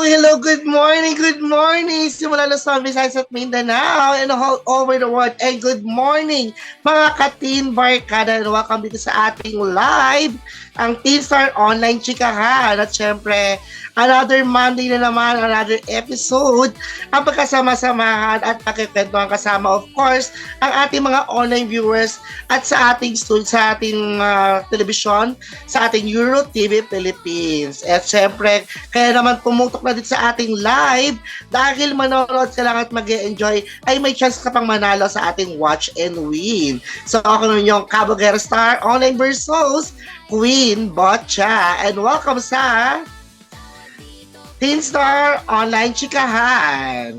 hello, good morning! Simula Luzon, Visayas at Mindanao and all over the world. And good morning, mga ka-Teen Barkada. Welcome dito sa ating live, ang Teen Star Online Chikahan. At syempre, another Monday na naman, another episode. Ang pagkasama-samahan at pagkikwentuhan kasama, of course, ang ating mga online viewers at sa ating telebisyon, sa ating Euro TV Philippines. At syempre, kaya naman pumutok na dito sa ating live dahil manonood ka lang at mag-enjoy ay may chance ka pang manalo sa ating Watch and Win. So ako nun yung Cabogero Star Online versus Queen Botcha. And welcome sa Teen Star Online Chikahan.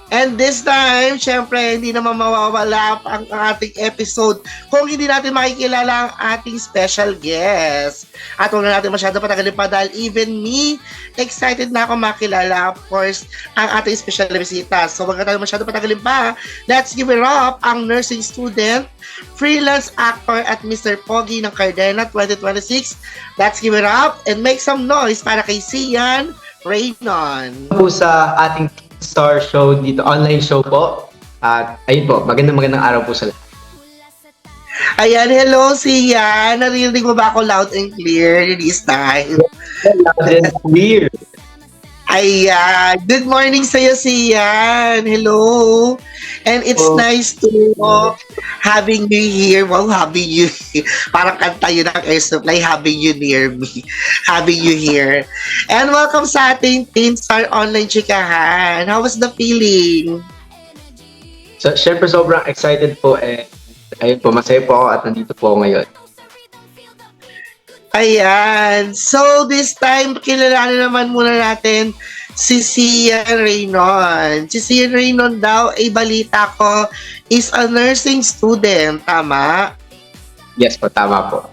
And this time, syempre, hindi naman mawawala ang ating episode kung hindi natin makikilala ang ating special guest. At huwag na natin masyado patagalin pa dahil even me, excited na ako makilala, of course, ang ating special bisita. So huwag na tayo masyado patagalin pa. Let's give it up ang nursing student, freelance actor at Mr. Pogi ng Cardena 2026. Let's give it up and make some noise para kay Sian Raynon. Po sa ating Star show dito, online show po. At ayun po, magandang araw po sa lahat. Ayan, hello Sian. Narinig mo ba ako loud and clear this time? Loud and clear. Ayan, good morning sa'yo Sian. Hello. And it's nice to having you here. Wow, having you. Parang kanta yun ng Air Supply, having you near me. Having you here. And welcome sa ating Teen Star Online Chikahan. How was the feeling? So, syempre sobrang excited po ayun po, masaya po ako at nandito po ako ngayon. Ayan. So, this time, kilalanin naman muna natin si Sian Raynon. Si Sian Raynon daw, balita ko, is a nursing student. Tama? Yes po, tama po.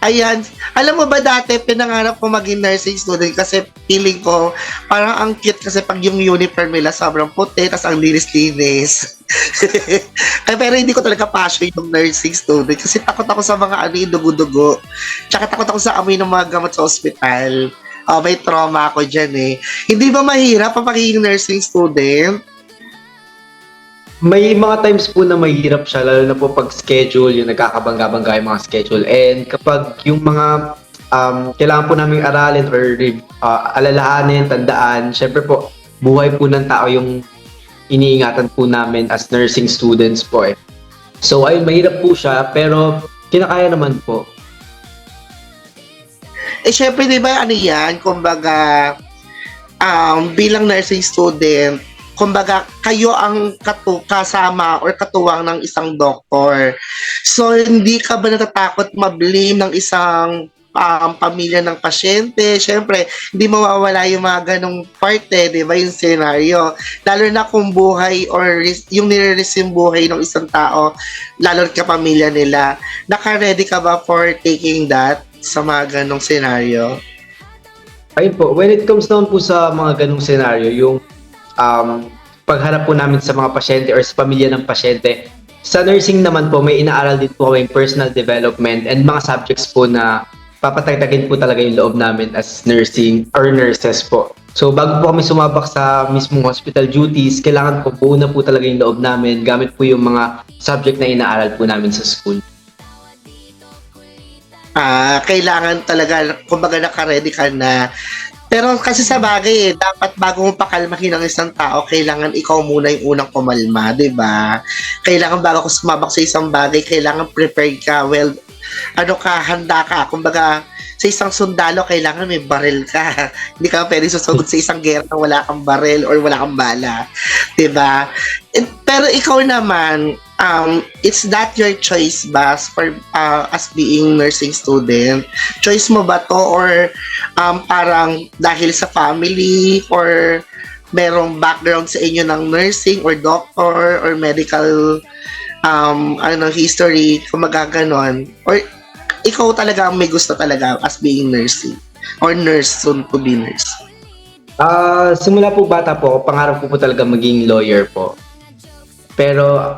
Ayan. Alam mo ba dati, pinangarap ko maging nursing student kasi feeling ko parang ang cute kasi pag yung uniform nila sobrang puti tas ang linis-linis. Pero hindi ko talaga passion yung nursing student kasi takot ako sa mga dugo-dugo. Tsaka takot ako sa amoy ng mga gamot sa ospital. May trauma ako dyan eh. Hindi ba mahirap ang pagiging nursing student? May mga times po na mahirap siya, lalo na po pag schedule, yung nagkakabangga-bangga yung mga schedule. And kapag yung mga kailangan po namin aralin or alalahanin, tandaan, syempre po, buhay po ng tao yung iniingatan po namin as nursing students po eh. So ayun, mahirap po siya, pero kinakaya naman po. Syempre, di ba, yan, kumbaga, bilang nursing student, kumbaga, kayo ang kasama or katuwang ng isang doktor. So, hindi ka ba natatakot ma-blame ng isang pamilya ng pasyente? Siyempre, hindi mawawala yung mga ganong parte, di ba, yung scenario. Lalo na kung buhay or yung nire-risk buhay ng isang tao, lalo na pamilya nila. Naka-ready ka ba for taking that sa mga ganong scenario? Ayun po, when it comes down po sa mga ganong scenario, yung pagharap po namin sa mga pasyente or sa pamilya ng pasyente. Sa nursing naman po, may inaaral din po kami personal development and mga subjects po na papatagtagin po talaga yung loob namin as nursing or nurses po. So bago po kami sumabak sa mismong hospital duties, kailangan po buo na po talaga yung loob namin gamit po yung mga subject na inaaral po namin sa school. Kailangan talaga, kumbaga naka-ready ka na. Pero kasi sa bagay dapat bago mo pakalmahin ang isang tao, kailangan ikaw muna yung unang kumalma, di ba? Kailangan bago ka sumabak sa isang bagay, kailangan prepared ka, handa ka. Kumbaga, sa isang sundalo, kailangan may baril ka. Hindi ka pwede susugod sa isang gera na wala kang baril or wala kang bala. Di ba? Pero ikaw naman, it's that your choice ba for as being nursing student? Choice mo ba to or parang dahil sa family or merong background sa inyo ng nursing or doctor or medical history kung magaganon? Or ikaw talaga ang may gusto talaga as being nursing or nurse, soon to be nurse? Simula po bata po, pangarap ko po talaga maging lawyer po. Pero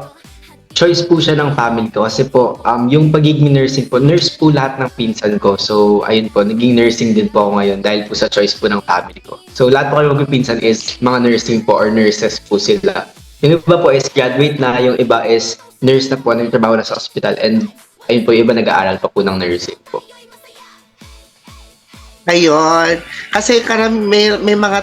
choice po siya ng family ko kasi po yung pagiging nursing po, nurse po lahat ng pinsan ko. So ayun po, naging nursing din po ako ngayon dahil po sa choice po ng family ko. So lahat po kayo magpipinsan is mga nursing po or nurses po sila. Yung iba po is graduate na, yung iba is nurse na po, nagtrabaho na sa hospital, and ayun po, yung iba nag-aaral pa po ng nursing po. Ayun. Kasi may mga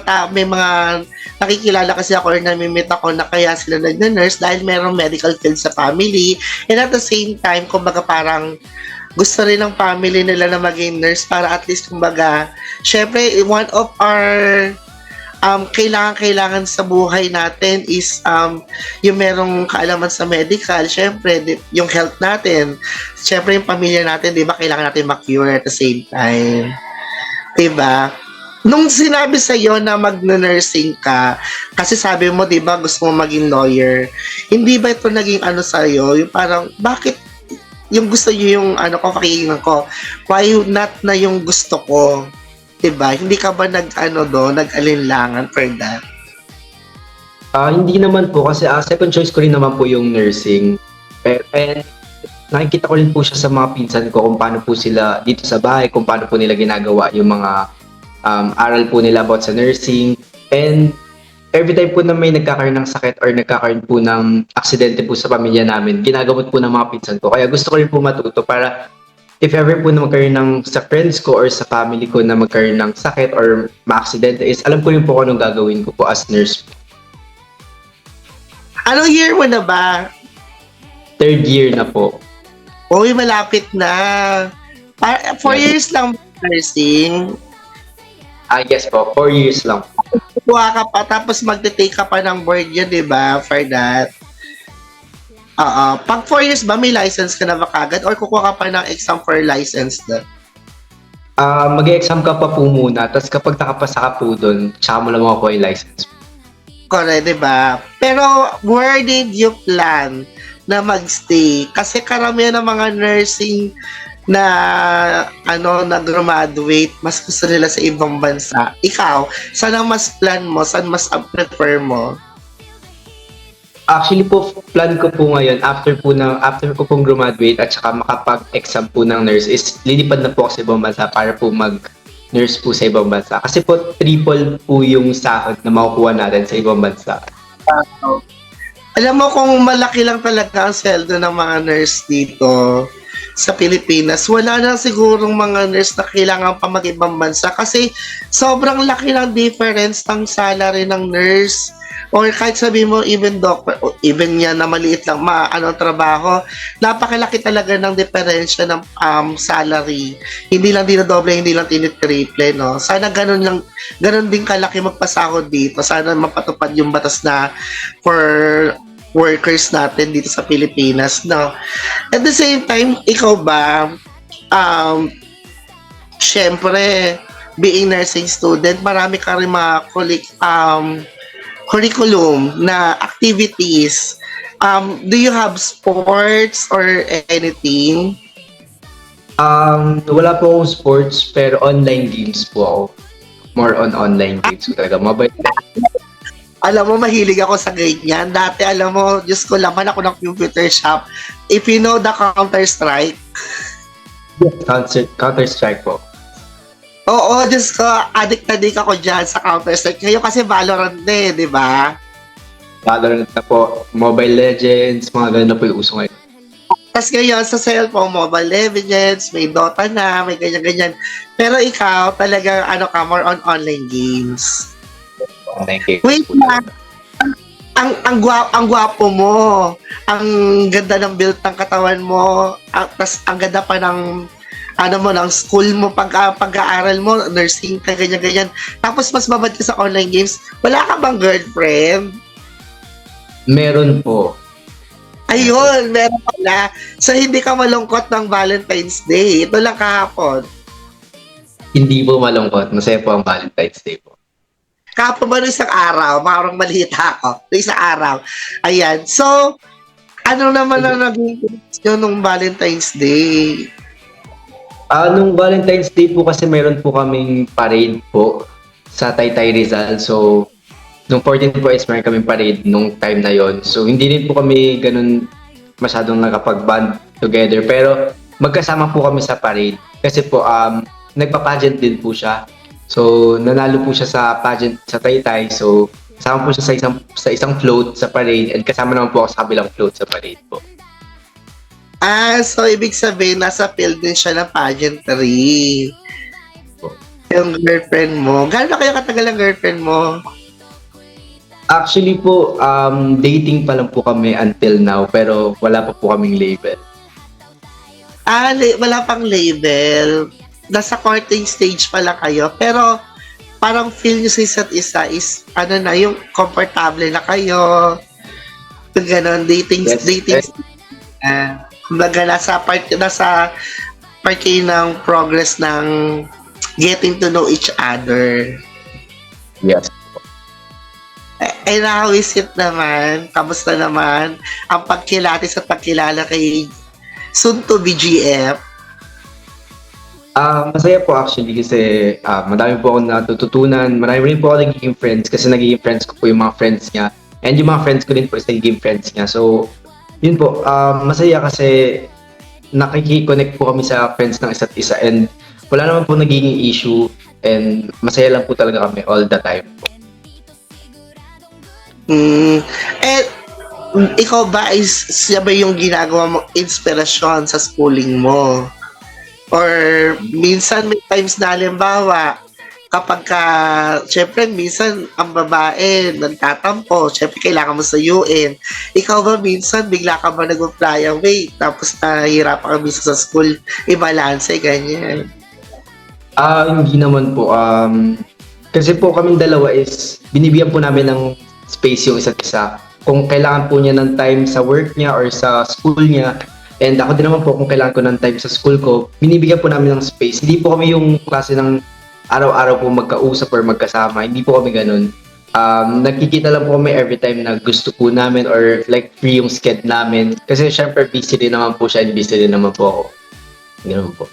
nakikilala kasi ako or namimit ako na kaya sila nag-nurse dahil merong medical field sa family. And at the same time, kumbaga parang gusto rin ng family nila na maging nurse para at least kumbaga, syempre one of our kailangan sa buhay natin is yung merong kaalaman sa medical, syempre yung health natin, syempre yung pamilya natin, di ba, kailangan natin ma-cure at the same time. Diba? Nung sinabi sa iyo na mag-nursing ka, kasi sabi mo, di ba, gusto mo maging lawyer, hindi ba ito naging ano sa iyo? Yung parang, bakit yung gusto niyo yung ano ko, pakikinan ko, why not na yung gusto ko? Diba? Hindi ka ba nag-alinlangan for that? Hindi naman po kasi second choice ko rin naman po yung nursing. And nakikita ko rin po siya sa mga pinsan ko kung paano po sila dito sa bahay, kung paano po nila ginagawa yung mga aral po nila about sa nursing. And every time po na may nagkakaroon ng sakit or nagkakaroon po ng aksidente po sa pamilya namin, ginagamot po ng mga pinsan ko. Kaya gusto ko rin po matuto para if ever po na magkaroon ng sa friends ko or sa family ko na magkaroon ng sakit or ma-aksidente is alam ko rin po kung anong gagawin ko po as nurse. Anong year mo na ba? 3rd year na po. Uy, malapit na. 4 years lang nursing. Yes po, 4 years lang. Kuha ka pa, tapos magte-take ka pa ng board yun, di ba? For that. Pag 4 years ba, may license ka na ba kagad? Or kukuha ka pa ng exam for license na? Mag-exam ka pa po muna, tapos kapag nakapasa ka po doon, tsaka mo lang makukuha yung license. Correct, di ba? Pero, where did you plan na magstay? Kasi karamihan ng mga nursing na nag-graduate, mas gusto nila sa ibang bansa. Ikaw, saan ang mas plan mo? Saan mas prefer mo? Actually po, plan ko po ngayon, after ko pong graduate at saka makapag-exam po ng nurse is lilipad na po ako sa ibang bansa para po mag-nurse po sa ibang bansa. Kasi po, triple po yung sahod na makukuha natin sa ibang bansa. Alam mo kung malaki lang talaga ang sweldo ng mga nurse dito sa Pilipinas, wala na sigurong mga nurse na kailangan pa mag-ibang bansa kasi sobrang laki ng difference ng salary ng nurse or kahit sabi mo even doctor, even yan na maliit lang trabaho, napakalaki talaga ng diferensya ng salary. Hindi lang dinodoble, hindi lang tinitriple, no? Sana ganun din kalaki magpasahod dito. Sana mapatupad yung batas na for workers natin dito sa Pilipinas, no? At the same time, ikaw ba, syempre, being nursing student, marami ka rin mga curriculum na activities. Do you have sports or anything? Wala po akong sports, pero online games po ako. More on online games ko talaga. Mobile. Alam mo, mahilig ako sa ganyan. Dati, alam mo, Diyos ko, laman ako ng computer shop. If you know the Counter-Strike. Counter-Strike po. Oo, Diyos ko, addict ako dyan sa Counter-Strike. Ngayon kasi Valorant na di ba? Valorant na po. Mobile Legends, mga ganun na po yung uso ngayon. Tapos ngayon, sa cellphone, Mobile Legends, may Dota na, may ganyan-ganyan. Pero ikaw, talagang more on online games. Online games. Wait na. Ang gwapo mo. Ang ganda ng build ng katawan mo. Tapos ang ganda pa ng ng school mo, pag-aaral mo, nursing ka, ganyan-ganyan. Tapos mas babad ka sa online games. Wala ka bang girlfriend? Meron po. Ayun, meron pala. So hindi ka malungkot ng Valentine's Day. Ito lang kahapon. Hindi po malungkot. Masaya po ang Valentine's Day po. Kahapon ba nung isang araw? Parang malita ako. Nung isang araw. Ayan. So, ano naman ang naging nyo nung Valentine's Day? Nung Valentine's Day po kasi meron po kaming parade po sa Taytay Rizal. So, nung 14 po is meron kaming parade nung time na yon. So, hindi rin po kami ganun masyadong nakapag-bond together. Pero magkasama po kami sa parade. Kasi po, nagpa-pageant din po siya. So, nanalo po siya sa pageant sa Taytay. So, kasama po siya sa isang float sa parade and kasama naman po ako sa kabilang float sa parade po. So ibig sabihin, nasa field din siya ng pageantry. Yung girlfriend mo. Gano'n na kayo katagal ang girlfriend mo? Actually po, dating pa lang po kami until now, pero wala pa po kaming label. Wala pang label. Nasa courting stage pa lang kayo. Pero parang feel nyo sa isa't isa is, yung komportable na kayo. Yung gano'n, dating. Yes. Kumbaga, nasa part kayo ng progress ng getting to know each other. Yes. And how is it naman? Kamusta naman ang pagkilatis at pagkilala kay soon to be GF? Masaya po actually kasi madami po akong natututunan. Marami rin po ako nagiging friends kasi nagiging friends ko po yung mga friends niya. And yung mga friends ko din po is nagiging friends niya. So, yun po, masaya kasi nakikiconnect po kami sa friends ng isa't isa and wala naman po nagiging issue and masaya lang po talaga kami all the time po. Ikaw ba siya ba yung ginagawa mo inspirasyon sa schooling mo? Or minsan may times na halimbawa, kapag syempre minsan ang babae nagtatampo, syempre kailangan mo sa UN. Ikaw ba minsan bigla ka ba nag-fly away tapos nahihirapan ka minsan sa school i-balance, ganyan? Hindi naman po. Kasi po kaming dalawa is binibigyan po namin ng space yung isa't isa. Kung kailangan po niya ng time sa work niya or sa school niya, and ako din naman po kung kailangan ko ng time sa school ko, binibigyan po namin ng space. Hindi po kami yung klase ng araw-araw po magkausap or magkasama. Hindi po kami ganun. Nagkikita lang po kami every time na gusto po namin or like free yung schedule namin. Kasi syempre busy din naman po siya and busy din naman po ako. Ganun po.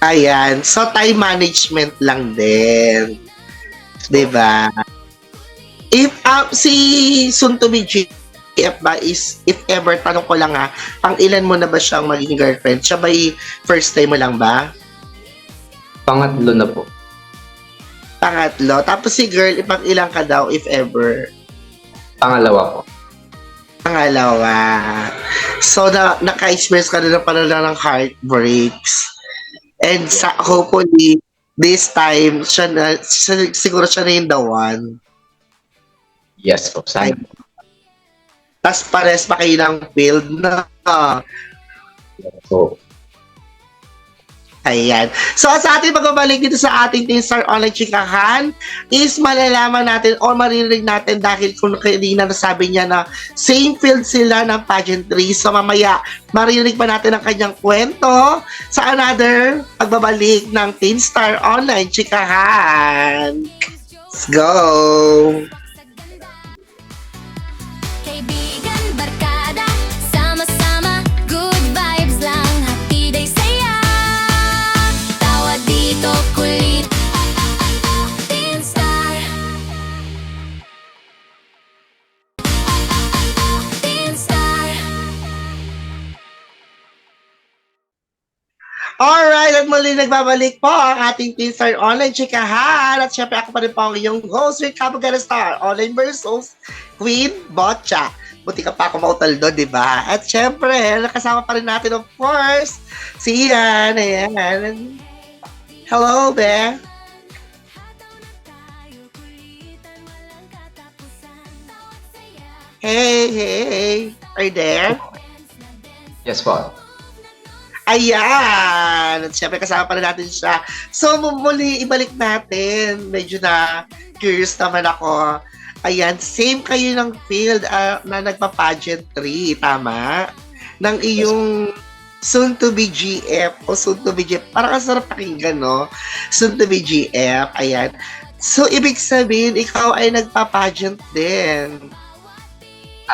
Ayan. So, time management lang din. Diba? If si soon to be GF ba is, if ever, tanong ko lang pang ilan mo na ba siyang magiging girlfriend? Siya ba first time mo lang ba? Pangatlo na po. Pangatlo. Tapos si girl, ipang ilang ka daw, if ever? Pangalawa po. Pangalawa. So, naka-experience ka na pala ng heartbreaks. And hopefully, this time, siguro siya na yung the one. Yes po. Sana. Tapos pares pa kayo ng field na. So, Ayan. So, sa ating pagbabalik dito sa ating Teen Star Online Chikahan is malalaman natin o maririnig natin dahil kung kanina nasabi niya na same field sila ng pageantry. So, mamaya maririnig pa natin ang kanyang kwento sa another pagbabalik ng Teen Star Online Chikahan. Let's go! Kaibigan, barkada, sama-sama, good vibes lang, hatid ay saya. Tawa dito, kulit, Teen Star. Teen Star. Alright, at muli nagbabalik po ang ating Teen Star Online Chikahan. At syempre ako pa rin po ang iyong host with Kabagana Star Online versus Queen Botcha. Buti ka pa ako mautal doon, di ba? At syempre, nakasama pa rin natin of course, si Ian. Ayan. Hello, Be. Hey. Are you there? yes po. Ayan! At syempre kasama pa rin natin siya. So, muli ibalik natin. Medyo na curious naman ako. Ayan, same kayo ng field na nagpa-pageantry, tama? Ng iyong soon-to-be GF o soon-to-be GF. Parang kasarap pakinggan, no? Soon-to-be GF, ayan. So, ibig sabihin, ikaw ay nagpa-pageant din.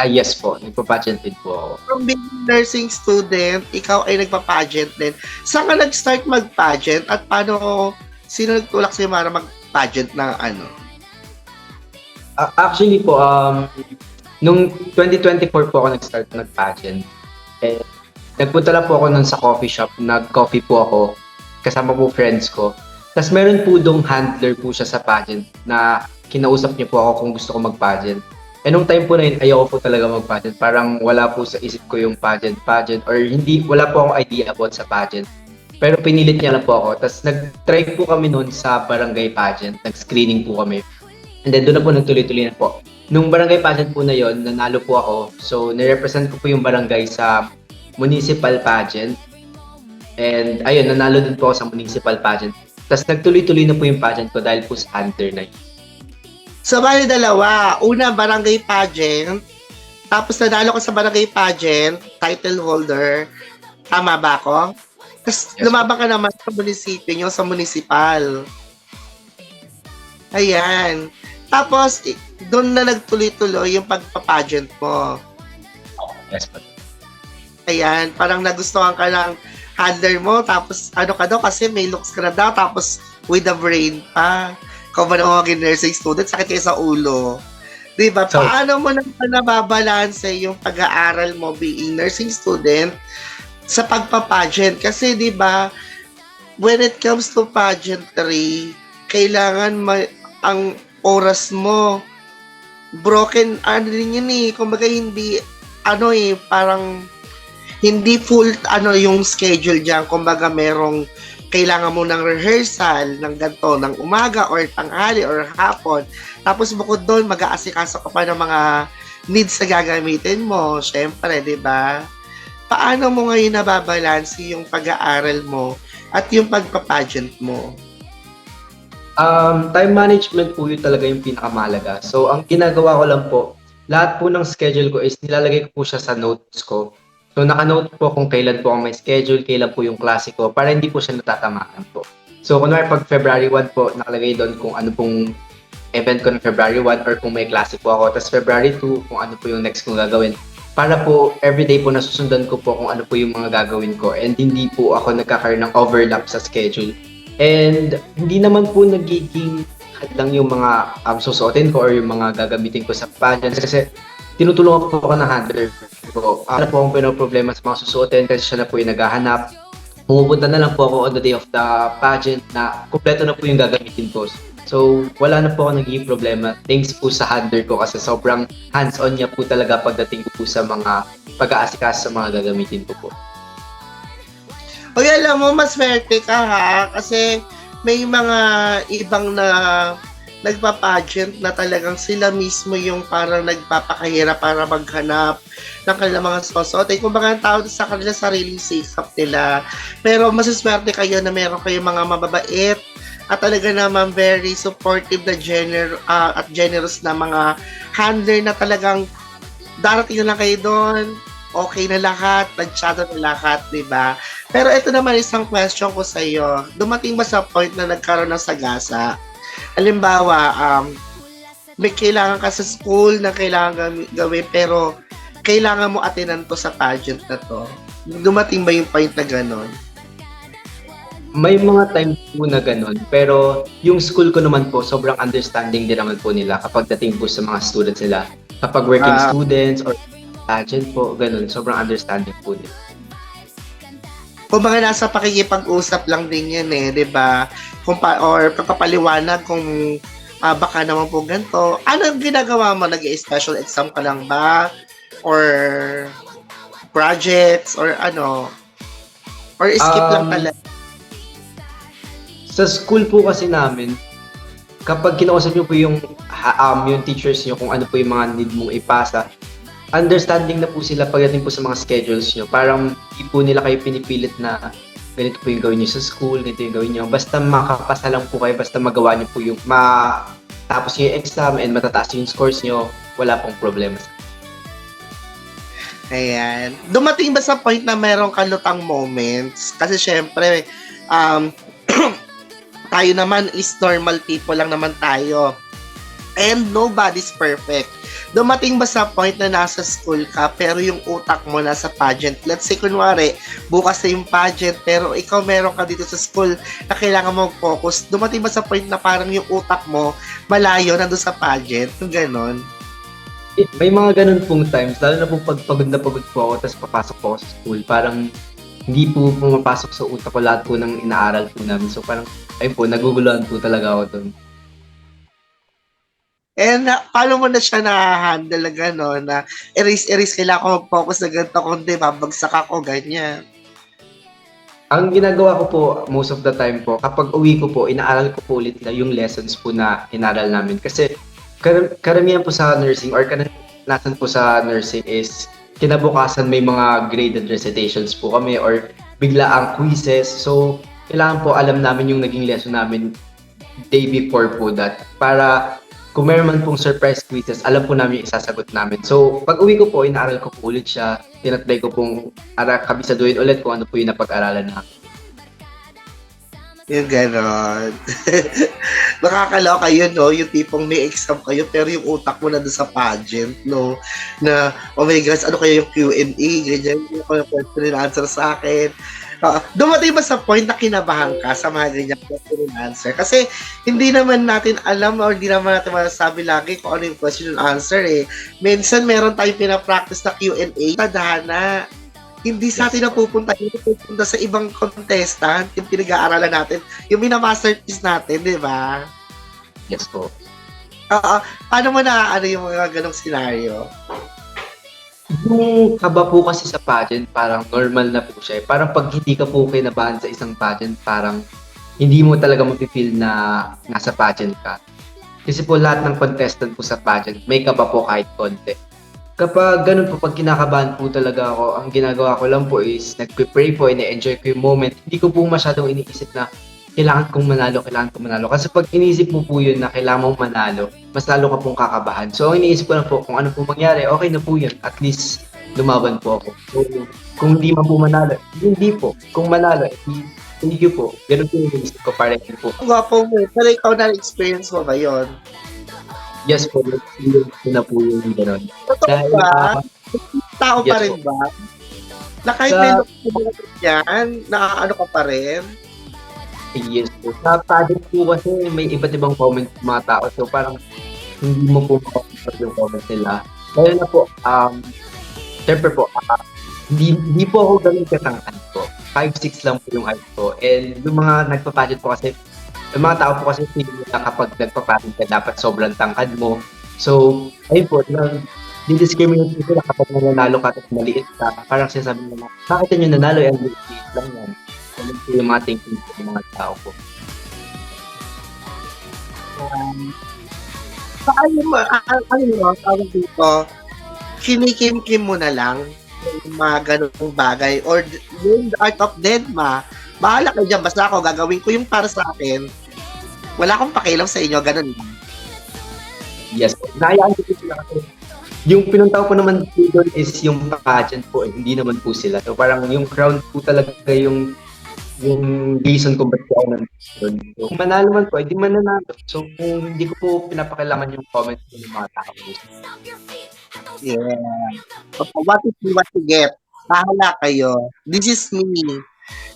Yes po. Nagpa-pageant din po ako. From being nursing student, ikaw ay nagpa-pageant din. Saan ka nag-start mag-pageant at paano, sino nagtulak sa'yo para mag-pageant ng ano? Actually po, nung 2024 po ako nag-start mag-pageant. Eh, nagpunta lang po ako nun sa coffee shop, nag-coffee po ako, kasama po friends ko. Tapos meron po dong handler po siya sa pageant na kinausap niya po ako kung gusto ko mag-pageant. Eh nung time po na yun, ayoko po talaga mag-pageant. Parang wala po sa isip ko yung pageant, or hindi, wala po akong idea about sa pageant. Pero pinilit niya lang po ako. Tapos nag-try po kami noon sa barangay pageant. Nag-screening po kami. And then doon na po nagtuloy-tuloy na po. Nung barangay pageant po na yon, nanalo po ako. So, nirepresent ko po yung barangay sa municipal pageant. And ayun, nanalo din po ako sa municipal pageant. Tapos nagtuloy-tuloy na po yung pageant ko dahil po sa under na yun. So, bali dalawa. Una, barangay pageant. Tapos nanalo ko sa barangay pageant, title holder. Tama ba ako? Tapos Yes, lumabang ka naman sa munisipyo nyo, sa municipal. Ayan. Tapos, doon na nagtuloy-tuloy yung pagpapageant mo. Yes po. Ayan, parang nagustuhan ka ng handler mo, tapos ano ka daw, kasi may looks ka na daw, tapos with the brain pa. Kung ba naman maging nursing student, sakit kayo sa ulo. Diba? So- Paano mo nababalanse yung pag-aaral mo being nursing student sa pagpapageant? Kasi diba, when it comes to pageantry, kailangan ang oras mo broken, ano din yun eh, kumbaga hindi, ano eh, parang hindi full yung schedule diyan, kumbaga merong kailangan mo ng rehearsal ng ganito ng umaga or tanghali or hapon, tapos bukod doon mag-aasikaso ka pa ng mga needs na gagamitin mo, syempre, di ba? Paano mo ngayon nababalansi yung pag-aaral mo at yung pagpapageant mo? Time management po yun talaga yung pinakamalaga. So, ang ginagawa ko lang po, lahat po ng schedule ko is nilalagay ko po siya sa notes ko. So, naka-note po kung kailan po ang may schedule, kailan po yung klase ko, para hindi po siya natatamaan po. So, kunwari pag February 1 po, nakalagay doon kung ano pong event ko ng February 1 or kung may klase po ako. Tapos February 2, kung ano po yung next kong gagawin. Para po, everyday po nasusundan ko po kung ano po yung mga gagawin ko and hindi po ako nagkakaroon ng overlap sa schedule. And hindi naman po nagiging hadlang yung mga susuotin ko or yung mga gagamitin ko sa pageant kasi tinutulungan po ako ng handler ko. Ano po akong pinoproblema sa mga susuotin kasi siya na po yung naghahanap. Pumupunta na lang po ako on the day of the pageant na kumpleto na po yung gagamitin ko. So, wala na po ako nagiging problema. Thanks po sa handler ko kasi sobrang hands-on niya po talaga pagdating po sa mga pag-aasikas sa mga gagamitin ko po. O alam mo, mas swerte ka ha, kasi may mga ibang na nagpa-pageant na talagang sila mismo yung parang nagpapakahirap para maghanap ng kanilang mga susuot. Kung baka ang tao sa kanila sariling sikap nila. Pero masaswerte kayo na meron kayong mga mababait at talaga naman very supportive na at generous na mga handler na talagang darating na lang kayo doon, okay na lahat, nagtsado na lahat, di ba? Pero ito naman isang question ko sa iyo. Dumating ba sa point na nagkaroon ng sagasa? Halimbawa, may kailangan ka sa school na kailangan gawin pero kailangan mo attenan to sa pageant na to. Dumating ba yung point na gano'n? May mga time po na ganun, pero yung school ko naman po, sobrang understanding din naman po nila kapag dating po sa mga students nila. Kapag working students or pageant po, ganun, sobrang understanding po nila. Kung mga nasa pakikipag-usap lang din yan eh, di ba? Or pagpapaliwanag kung baka naman po ganito. Ano ang ginagawa mo? Nag-special exam ka lang ba? Or projects? Or ano? Or skip lang talaga? Sa school po kasi namin, kapag kinausap niyo po yung teachers niyo kung ano po yung mga need mong ipasa, understanding na po sila pagdating po sa mga schedules niyo. Parang hindi po nila kayo pinipilit na ganito po yung gawin niyo sa school, ganito yung gawin niyo. Basta makapasa lang po kayo, basta magawa niyo po yung matapos niyo yung exam and matataas yung scores niyo, wala pong problema. Ayan. Dumating ba sa point na merong kalutang moments? Kasi syempre, tayo naman is normal people lang naman tayo. And nobody's perfect. Dumating ba sa point na nasa school ka pero yung utak mo nasa pageant? Let's say, kunwari, bukas na yung pageant pero ikaw meron ka dito sa school na kailangan mo focus. Dumating ba sa point na parang yung utak mo malayo na doon sa pageant? Yung ganon. May mga ganun pong times, lalo na po pag pagod na pagod po ako, tapos papasok po ako sa school, parang hindi po pumapasok sa utak ko lahat po ng inaaral po namin. So parang, ayun po, naguguluhan po talaga ako doon. And paano mo na siya na-handle na gano'n na erase, kailangan ko mag-focus na ganito kundi babagsak ako, ganyan. Ang ginagawa ko po most of the time po, kapag uwi ko po, inaaral ko po ulit na yung lessons po na inaral namin. Kasi karamihan po sa nursing or kadalasan po sa nursing is kinabukasan may mga graded recitations po kami or bigla ang quizzes. So, kailangan po alam namin yung naging lesson namin day before po that para kung meron man pong surprise quizzes, alam po namin yung isasagot namin. So, pag uwi ko po, inaaral ko po ulit siya. Tinatry ko pong kabisaduhin ulit kung ano po yung napag-aralan namin. Yung gano'n. Nakakaloka yun, no? Yung tipong may exam kayo, pero yung utak mo na doon sa pageant, no? Na, oh my gosh, ano kaya yung Q&A? Ganyan, yung question and answer sa akin. Dumating ba sa point na kinabahan ka sa mga ganyan question and answer? Kasi hindi naman natin alam or hindi naman natin masasabi lagi kung ano yung question and answer eh. Minsan meron tayong pinapractice na Q&A. Tadhana, hindi sa atin napupunta, hindi pupunta sa ibang contestant, yung pinag-aaralan natin, yung minamasterpiece natin, di ba? Yes po. Paano mo na ano yung mga ganong scenario? Yung kaba po kasi sa pageant, parang normal na po siya. Parang pag hindi ka po kinabahan sa isang pageant, parang hindi mo talaga mapipil na nasa pageant ka. Kasi po lahat ng contestant po sa pageant, may kaba po kahit konti. Kapag ganun po, pag kinakabahan po talaga ako, ang ginagawa ko lang po is nagpe-pray po, ina-enjoy ko yung moment. Hindi ko po masyadong iniisip na kailangan kong manalo. Kasi pag iniisip mo po yun na kailangan mong manalo, mas lalo ka pong kakabahan. So, ang iniisip ko lang po, kung ano po mangyari, okay na po yun. At least, lumaban po ako. So, kung hindi man po manalo, hindi po. Kung manalo, hindi po. Ganun po yung iniisip ko, parang yun po. Ang gwapo mo, pero ikaw na-experience mo ba yun? Yes po, experience ko na po yung ganun. Totoo Dahil, ba? Tao pa yes rin po. ba? Na kahit Sa- may look yan, naaano ka pa rin? Yes po. Sa pageant po kasi may iba't ibang comment ng mga tao. So parang hindi mo po makakapag yung comment nila. Dahil na po, syempre po, hindi po ako ganun katangkad po. 5'6" lang po yung height ko. And yung mga nagpa-pageant po kasi, yung mga tao po kasi feeling na kapag nagpa-pageant ka, dapat sobrang tangkad mo. So, ayun po, di-discriminate po sila kapag nanalo ka at maliit ka. Parang sinasabi nila, bakit yun yung nanalo? Ang liit lang yan. Ano po yung mga thinking ng mga tao po. Paano mo, tawag dito, kinikim-kim mo na lang yung mga ganung bagay or yung the art of Deadma, bahala kayo dyan, basta ako gagawin ko yung para sa akin. Wala akong pakialam sa inyo, ganun lang. Yes po. Nahayaan ko po sila kasi yung pinuntaw ko naman po doon is yung pageant po, hindi naman po sila. So parang yung crown po talaga yung reason kung ba't ako nandun. So, kung manalo man po, hindi man nanalo. So kung hindi ko po pinapakilaman yung comments ng mga tao. Yeah. What is what to get? Bahala kayo. This is me.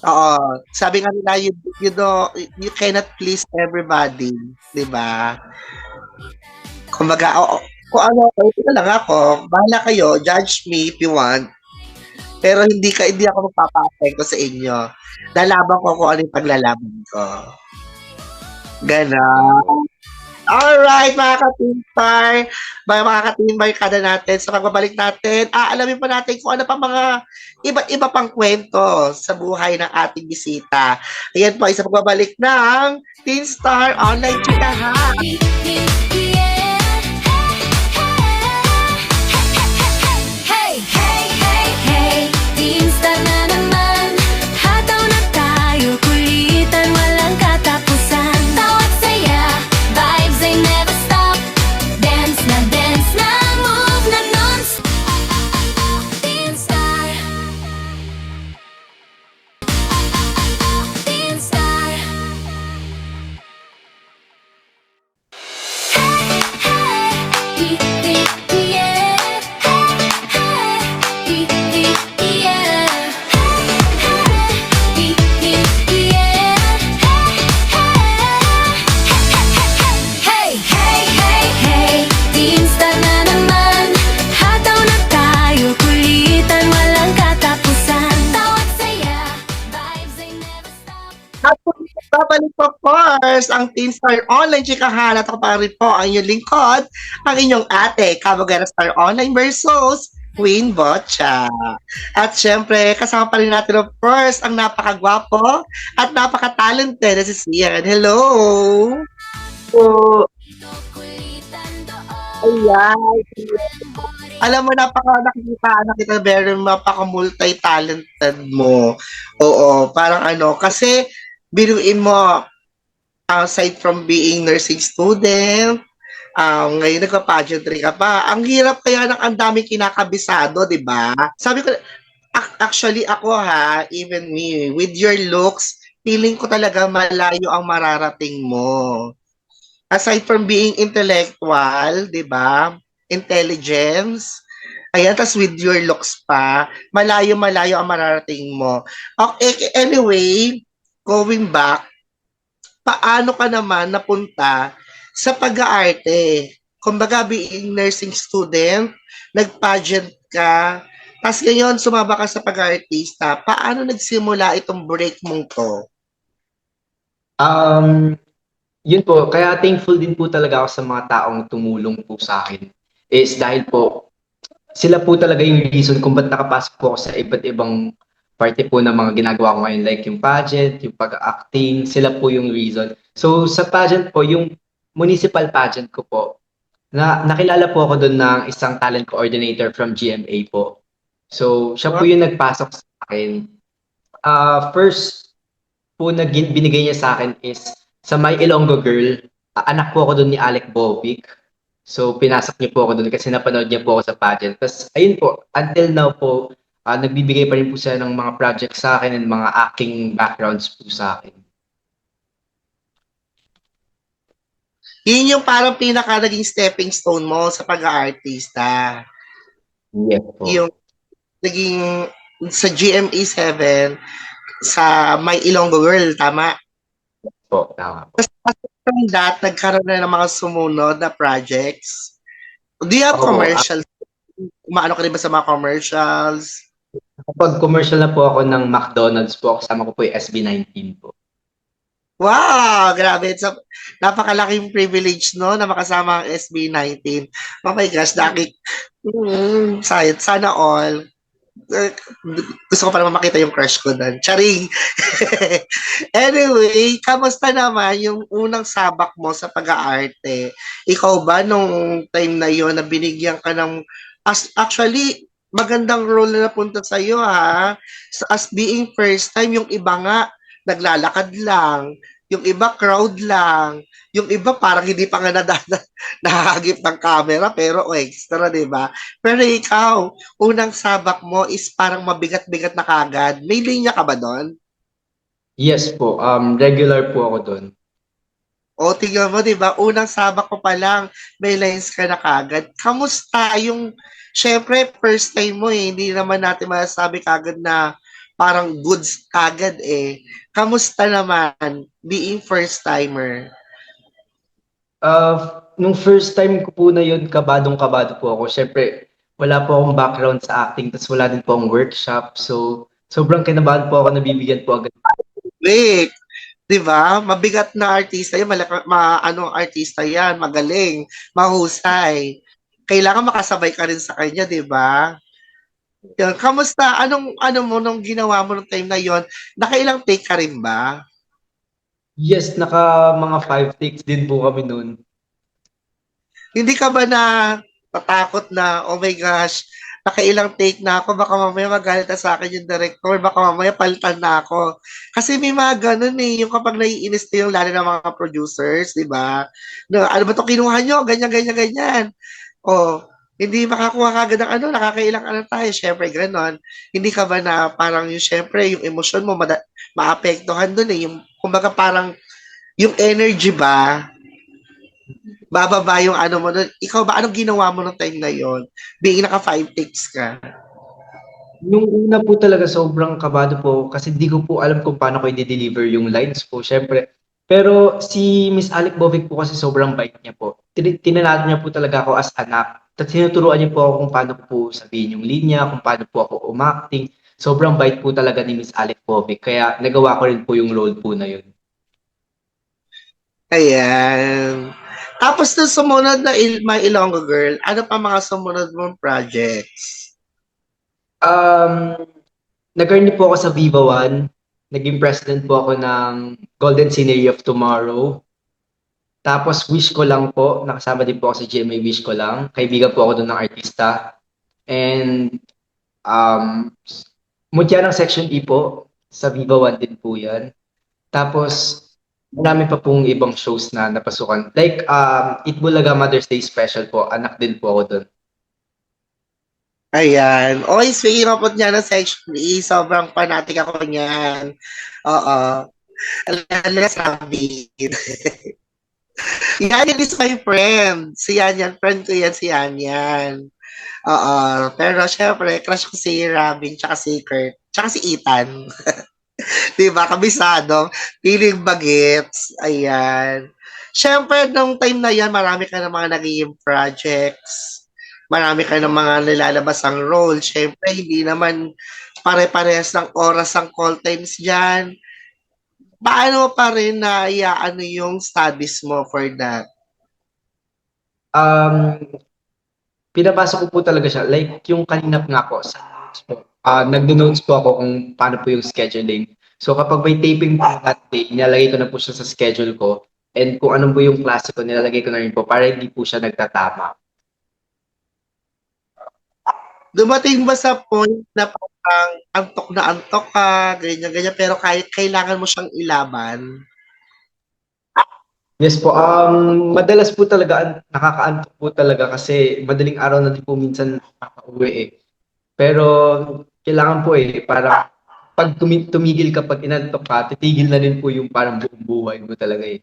Oo. Sabi nga nila, you cannot please everybody. Diba? Kumbaga, kung ano, ito na lang ako. Bahala kayo. Judge me if you want. Pero hindi ako magpapa-apekto sa inyo. Lalaban ko kung ano yung paglalaban ko. Ganon. Alright, mga ka-teambar, mga ka-teambar kada natin, sa pagbabalik natin, alamin pa natin kung ano pa mga iba't iba pang kwento sa buhay ng ating bisita. Ayan po, sa pagbabalik ng Teen Star Online Chikahan. Hey, hey, hey, hey, Team Star na naman. Hataw na tayo, kulitan, walang katapusan. Tawat saya, vibes they never stop. Dance na, move na non-stop. Team Star. Team Star. course, ang Teen Star Online Chikahan at ako pa rin po ang inyong lingkod, ang inyong ate, Kabagera Star Online versus Queen Bocha. At syempre, kasama pa rin natin of course, ang napakagwapo at napaka-talented na si Sian. Hello! So, Kulitan doon. Ayan. Alam mo, nakikita kita, very napaka-multi-talented mo. Oo, parang ano, kasi biruin mo, aside from being nursing student, ngayon nagpa-pageantry ka pa. Ang hirap kaya ng ang daming kinakabisado, di ba? Sabi ko, actually ako ha, even me, with your looks, feeling ko talaga malayo ang mararating mo. Aside from being intellectual, di ba? Intelligence, ayan, tas with your looks pa, malayo-malayo ang mararating mo. Okay, anyway, going back, paano ka naman napunta sa pag-aarte? Kumbaga, being nursing student, nag-pageant ka, tapos ngayon sumaba ka sa pag-aartista. Paano nagsimula itong break mong to? um, yun po, kaya thankful din po talaga ako sa mga taong tumulong po sa akin. Is dahil po, sila po talaga yung reason kung ba't nakapasok po ako sa iba't ibang parte po ng mga ginagawa ko ngayon. Like yung pageant, yung pag-acting, sila po yung reason. So sa pageant po, yung municipal pageant ko po, nakilala po ako doon ng isang talent coordinator from GMA po. So siya po yung nagpasok sa akin. First po na binigay niya sa akin is sa My Ilonggo Girl. Anak po ako doon ni Alec Bovic. So pinasok niya po ako doon kasi napanood niya po ako sa pageant. Tapos ayun po, until now po, nagbibigay pa rin po siya ng mga projects sa akin and mga acting backgrounds po sa akin. Yun yung parang pinaka naging stepping stone mo sa pag-aartista. Yes po. Yung naging sa GMA 7 sa My Ilonggo Girl, tama? Po, tama po. From that, nagkaroon na ng mga sumunod na projects. Do you have Oo, commercials? Umaano ka rin ba sa mga commercials? Kapag commercial na po ako ng McDonald's po, kasama ko po yung SB19 po. Wow! Grabe. Napakalaking privilege, no? Na makasama ang SB19. Oh my gosh, sana all. Gusto ko pa naman makita yung crush ko doon. Charing! Anyway, kamusta naman yung unang sabak mo sa pag-aarte? Ikaw ba nung time na yon na binigyan ka ng actually magandang role na napunta sa iyo ha. As being first time, yung iba nga naglalakad lang, yung iba crowd lang, yung iba parang hindi pa nga nahagip ng camera pero extra, 'di ba? Pero ikaw, unang sabak mo is parang mabigat-bigat na kagad. May linya ka ba doon? Yes po, regular po ako doon. O, tingnan mo, di ba? Unang sabak ko pa lang, may lines ka na kagad. Kamusta yung, syempre, first time mo eh. Hindi naman natin masasabi kagad na parang goods kagad eh. Kamusta naman being first timer? Nung first time ko po na yun, kabadong-kabado po ako. Siyempre, wala po akong background sa acting, tapos wala din po akong workshop. So, sobrang kinabahan po ako, nabibigyan po agad. Wait, 'di ba? Mabigat na artista 'yan, artista 'yan, magaling, mahusay. Kailangan makasabay ka rin sa kanya, 'di ba? Yun, kamusta? Anong ginawa mo nung time na 'yon? Nakailang take ka rin ba? Yes, naka mga 5 takes din po kami noon. Hindi ka ba na tatakot na, oh my gosh, nakailang take na ako, baka mamaya magalit na sa akin yung director, baka mamaya palitan na ako. Kasi may mga ganun eh, yung kapag naiinis na yung lalo ng mga producers, di ba? No, ano ba ito kinuha nyo? Ganyan, ganyan, ganyan. O, hindi makakuha kagad ng nakakailang tayo, syempre ganon. Hindi ka ba na parang yung syempre, yung emosyon mo maapektuhan dun eh, yung kumbaga parang yung energy ba, bababa yung mo nun. Ikaw ba, anong ginawa mo nung time na yon? Being naka 5 takes ka. Nung una po talaga sobrang kabado po kasi di ko po alam kung paano ko i-deliver yung lines po, syempre. Pero si Miss Alec Bovic po kasi sobrang bait niya po. Tinanado niya po talaga ako as anak. At tinuturuan niya po ako kung paano po sabihin yung linya, kung paano po ako umacting. Sobrang bait po talaga ni Miss Alec Bovic. Kaya nagawa ko rin po yung role po na yun. Ayan. Tapos nung sumunod na My Ilonggo Girl, ano pa mga sumunod mong projects? Um, Nag-earn po ako sa Viva One. Naging president po ako ng Golden Scenery of Tomorrow. Tapos Wish Ko Lang po, nakasama din po ako sa GMA Wish Ko Lang. Kaibigan po ako doon ng artista. And mutya ng Section E po, sa Viva One din po yan. Tapos marami pa pong ibang shows na napasukan. Like Itbulaga Mother's Day Special po, anak din po ako doon. Ayan. Oy, speaking of niya ng Section E, sobrang fanatic ako niyan. Oo. Alam na sabi. Yan, yun is my friend. Si Yan Yan. Friend ko yan, si Yan Yan. Oo. Pero syempre, crush ko si Robin, tsaka si Kurt, tsaka si Ethan. Diba? Kabisado. Feeling bagets. Ayan. Syempre, nung time na yan, marami ka ng mga naging projects. Marami ka ng mga nilalabas ang role. Syempre, hindi naman pare-parehas ng oras ang call times dyan. Paano pa rin na iaano yung studies mo for that? Um, Pinapasok ko po talaga siya. Like yung kanina nga po, sa notes po. Nagdo-notes po ako kung paano po yung scheduling. So kapag may taping po that day, nilalagay ko na po siya sa schedule ko. And kung anong po yung klase ko, nilalagay ko na rin po para hindi po siya nagtatama. Dumating ba sa point na parang antok ka, ganyan-ganyan, pero kahit kailangan mo siyang ilaban? Yes po, madalas po talaga, nakakaantok po talaga kasi madaling araw na din po minsan nakaka-uwi eh. Pero kailangan po eh, para pag tumigil ka, pag inantok ka, titigil na din po yung parang buong buhay mo talaga eh.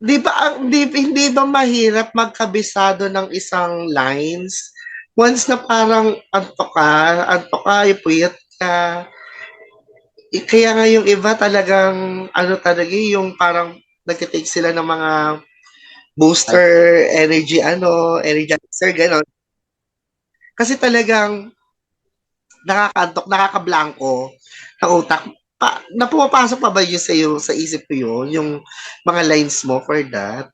Hindi ba mahirap magkabisado ng isang lines? Once na parang antok ka, ipuyat ka. Kaya nga yung iba talagang, ano talaga, yung parang nagtitake sila ng mga booster, energizer, gano'n. Kasi talagang nakakaantok, nakakablanko ng utak. Na pumapasok pa ba yun sa isip ko yun, yung mga lines mo for that?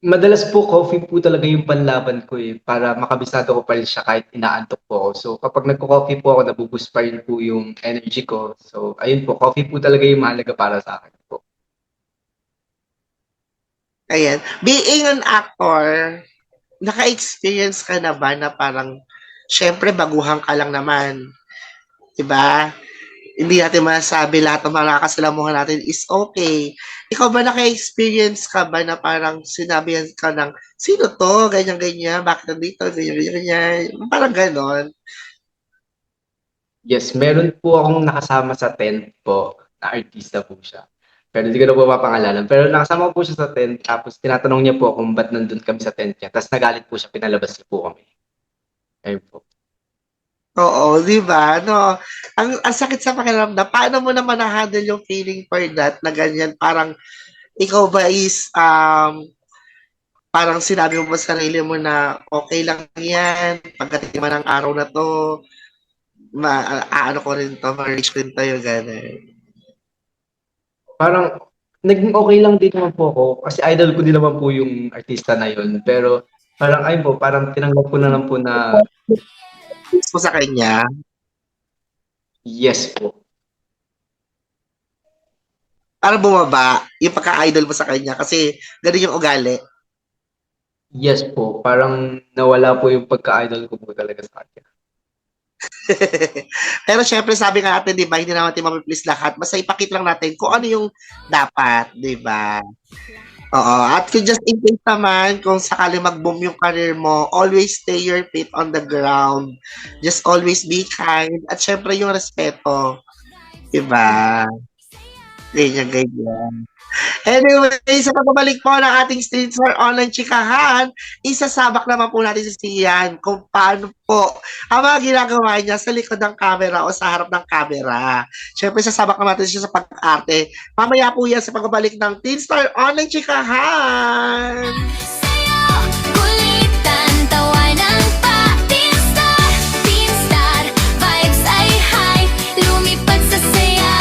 Madalas po coffee po talaga yung panlaban ko eh, para makabisado ko pa rin siya kahit inaantok po ako. So kapag nagko-coffee po ako, nabuboost pa rin po yung energy ko. So ayun po, coffee po talaga yung mahalaga para sa akin po. Ayan. Being an actor, naka-experience ka na ba na parang, syempre, baguhan ka lang naman. Diba? Hindi natin masasabi lahat ng mga nakakasalamuhan natin is okay. Ikaw ba naka-experience ka ba na parang sinabihan ka ng, sino to? Ganyan-ganyan. Bakit nandito? Ganyan-ganyan. Parang ganon. Yes, meron po akong nakasama sa tent po, na artista po siya. Pero hindi ko na po mapangalanan. Pero nakasama ko po siya sa tent, tapos tinatanong niya po kung ba't nandun kami sa tent niya. Tapos nagalit po siya, pinalabas niya po kami. Ayun po. Oo, di ba? No, ang sakit sa pakiramdam. Paano mo naman na-handle yung feeling for that na ganyan? Parang ikaw ba is parang sinabi mo ba sa sarili mo na okay lang yan, pagdating man ng araw na to, aano ko rin to, ma-reach ko rin to yung gano'n. Parang naging okay lang din naman po ako kasi idol ko din naman po yung artista na yun. Pero parang ayun po, parang tinanggap ko na lang po na Mo sa kanya, yes po. para bumaba yung pagka-idol mo sa kanya kasi ganun yung ugali. Yes po, parang nawala po yung pagka-idol ko po talaga sa kanya. Pero syempre sabi nga natin, di ba, hindi naman natin mapiplease lahat. Basta ipakita lang natin kung ano yung dapat, di ba? Oo. At kung just in case naman, kung sakali mag-boom yung career mo, always stay your feet on the ground. Just always be kind. At syempre yung respeto. Di ba? Ganyan. Anyway, sa pagbabalik po ng ating Streets for Online Chikahan, isasabak naman po natin si Sian kung paano po ang mga ginagawa niya sa likod ng camera o sa harap ng camera. Siyempre, sasabak naman natin siya sa pag-arte. Mamaya po yan sa pagbabalik ng Teen Star Online Chikahan! Sayo, kulitan, tawanan pa. Teen Star, vibes ay high. Lumipad sa saya,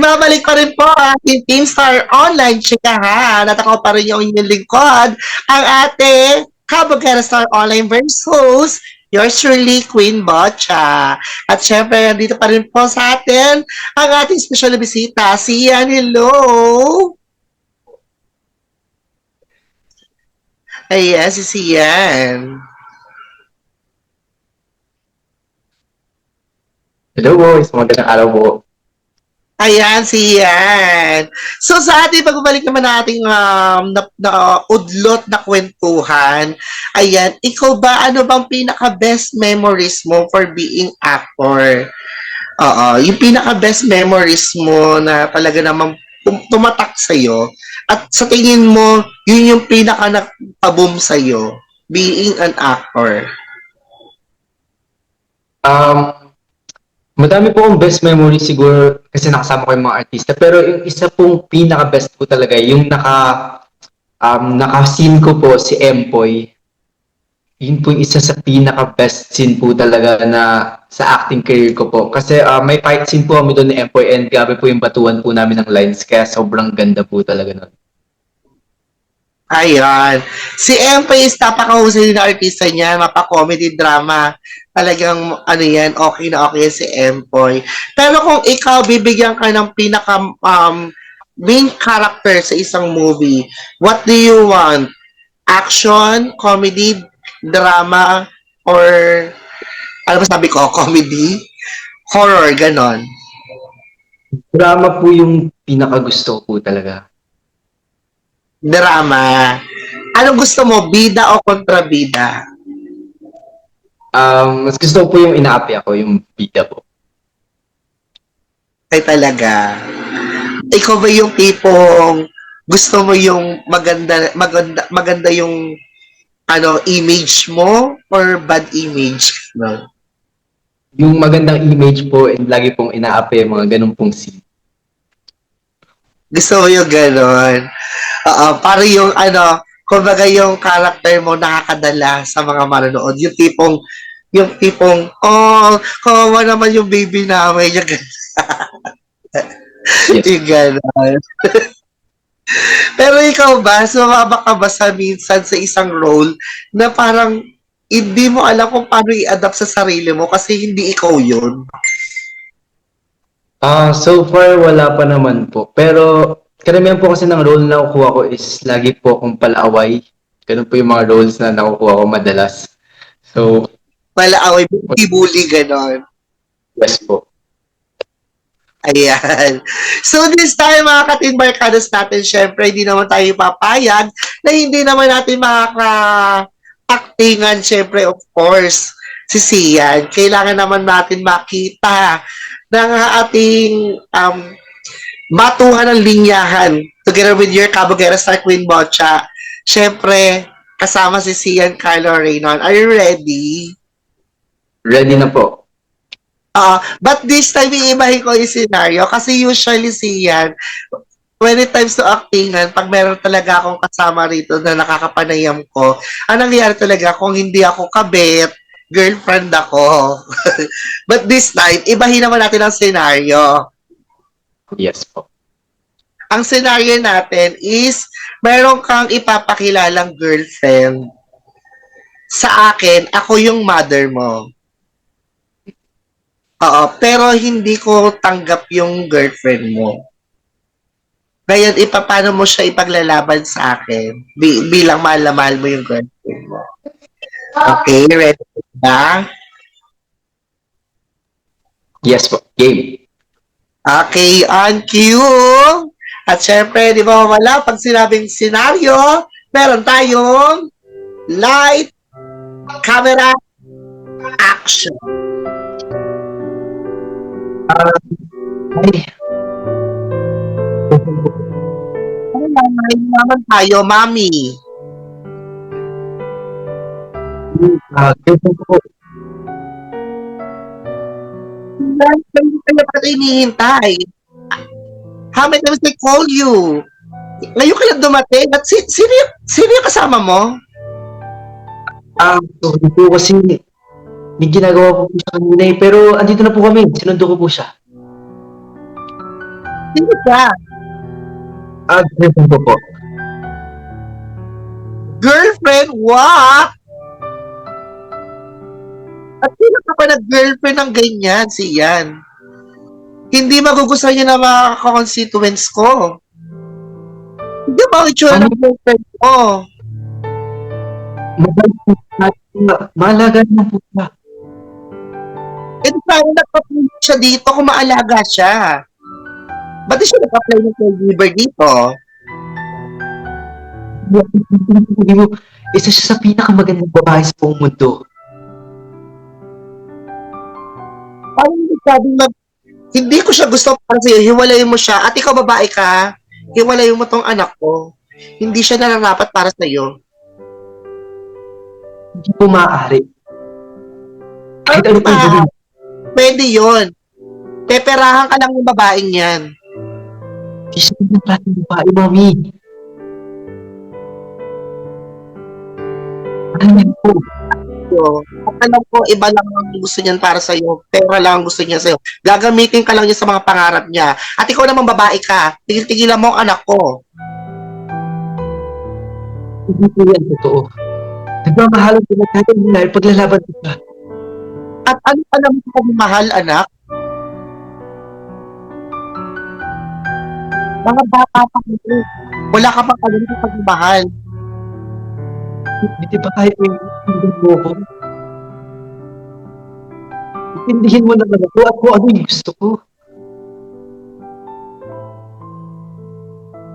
Nagbabalik pa rin po ang ating Team Star Online Chikahan at ako pa rin yung inyong lingkod, ang ating Kabugera Star Online Verse host, yours truly, Queen Bocha. At syempre, nandito pa rin po sa atin ang ating special na bisita, si Ian. Hello! Ayan, si Sian. Hello po, isang magandang araw po. Ayan, si Ian. So sa ating pagbabalik naman ng ating udlot na kwentuhan, ayan, ikaw ba, ano bang pinaka-best memories mo for being actor? Oo, yung pinaka-best memories mo na talaga namang tumatak sa'yo at sa tingin mo, yun yung pinaka-nagpa-boom sa'yo, being an actor. Madami po akong best memory siguro kasi nakasama ko yung mga artista. Pero yung isa pong pinaka-best po talaga, yung naka-scene ko po si Empoy. Yun po yung isa sa pinaka-best scene po talaga na sa acting career ko po. Kasi may fight scene po kami doon ni Empoy and grabe po yung batuan po namin ng lines. Kaya sobrang ganda po talaga nun. Ayan. Si Empoy is napakahusay na artista niya, mapa-comedy drama. Talagang ano yan, okay na okay si Empoy. Pero kung ikaw bibigyan ka ng pinaka main character sa isang movie, what do you want? Action, comedy, drama, or ano ba sabi ko? Comedy? Horror, ganon. Drama po yung pinaka-gusto ko po talaga. Drama. Anong gusto mo? Bida o kontrabida? Mas gusto ko po yung inaapi ako, yung bida po. Ay talaga. Ikaw ba yung tipong gusto mo yung maganda yung ano image mo or bad image? No? Yung magandang image po and lagi pong inaapi yung mga ganun pong scene. Gusto mo yung ganon. Para yung kumbaga yung character mo nakakadala sa mga manonood. Yung tipong, oh, kawawa naman yung baby namin. Yung ganon. Yes. Yung ganon. Pero ikaw ba, sumama ka ba sa minsan sa isang role na parang hindi mo alam kung paano i-adapt sa sarili mo kasi hindi ikaw yun? So far, wala pa naman po. Pero, karamihan po kasi ng role na nakukuha ko is lagi po akong palaaway. Ganun po yung mga roles na nakukuha ko madalas. So, Wala away, bully, ganon. yes po. Ayan. So this time, mga katimbarkadas natin, syempre, hindi naman tayo papayag na hindi naman natin makaka-actingan, syempre, of course, si Sian. Kailangan naman natin makita ng ating matuhan ng linyahan together with your Kabugera Star Queen Bocha. Syempre, kasama si Sian Carlo Reynon. Are you ready? Ready na po. But this time, iibahin ko yung scenario kasi usually Sian, when it comes to actingan, pag meron talaga akong kasama rito na nakakapanayam ko, ang nangyayari talaga kung hindi ako kabit, girlfriend ako. But this time, ibahin naman natin ang scenario. Yes po. Ang scenario natin is, meron kang ipapakilalang girlfriend. Sa akin, ako yung mother mo. Pero hindi ko tanggap yung girlfriend mo. Ngayon, paano mo siya ipaglalaban sa akin? Bilang mahal na mahal mo yung girlfriend mo. Okay, ready ba? Yes po. Game. Okay, on cue. At syempre, di ba wala, pag sinabing senaryo, meron tayong light, camera, action. Ay, naman tayo, mami. Girlfriend po. Hindi kaya pa hinihintay. How many times they call you? Ngayon ka lang dumating at sino yung kasama mo? Sorry po kasi may ginagawa po siya kanina eh. Pero andito na po kami. Sinundo ko po siya. Sino siya? Girlfriend ko po. Girlfriend? What? At sino ka pa nag-girlfriend ng ganyan, si Ian? Hindi magugustuhan niya na mga constituents ko. Hindi ba ang itsura ng girlfriend ko? Maalaga naman po siya. Eh, di parang nagpa-apply siya dito kung maalaga siya. Ba't di siya nag-apply ng caregiver dito? Sabi mo, isa siya sa pinakamagandang babae sa buong mundo. Parang sabi na, hindi ko siya gusto para sa'yo, hiwalayin mo siya. At ikaw babae ka, hiwalayin mo tong anak ko. Hindi siya nararapat para sa'yo. Hindi po maaari. Kahit ano pa yung gawin. Pwede yun. Peperahan ka lang ng babaeng yan. Hindi siya ng klaseng babae, mami. Ano yan po? So, alam ko, iba lang ang gusto niyan para sa'yo. Pera lang ang gusto niya sa'yo. Gagamitin ka lang niya sa mga pangarap niya. At ikaw naman babae ka. Tigil-tigilan mo ang anak ko. Hindi po yan totoo. Nagmamahalan ko na tayo dahil paglalaban ko siya. At ano alam mo kung mahal, anak? Mga bata pa kayo. Wala ka pang alam sa pagmamahal. Hindi ba tayo yung mo ko? Intindihin mo naman ako at kung ano yung gusto ko.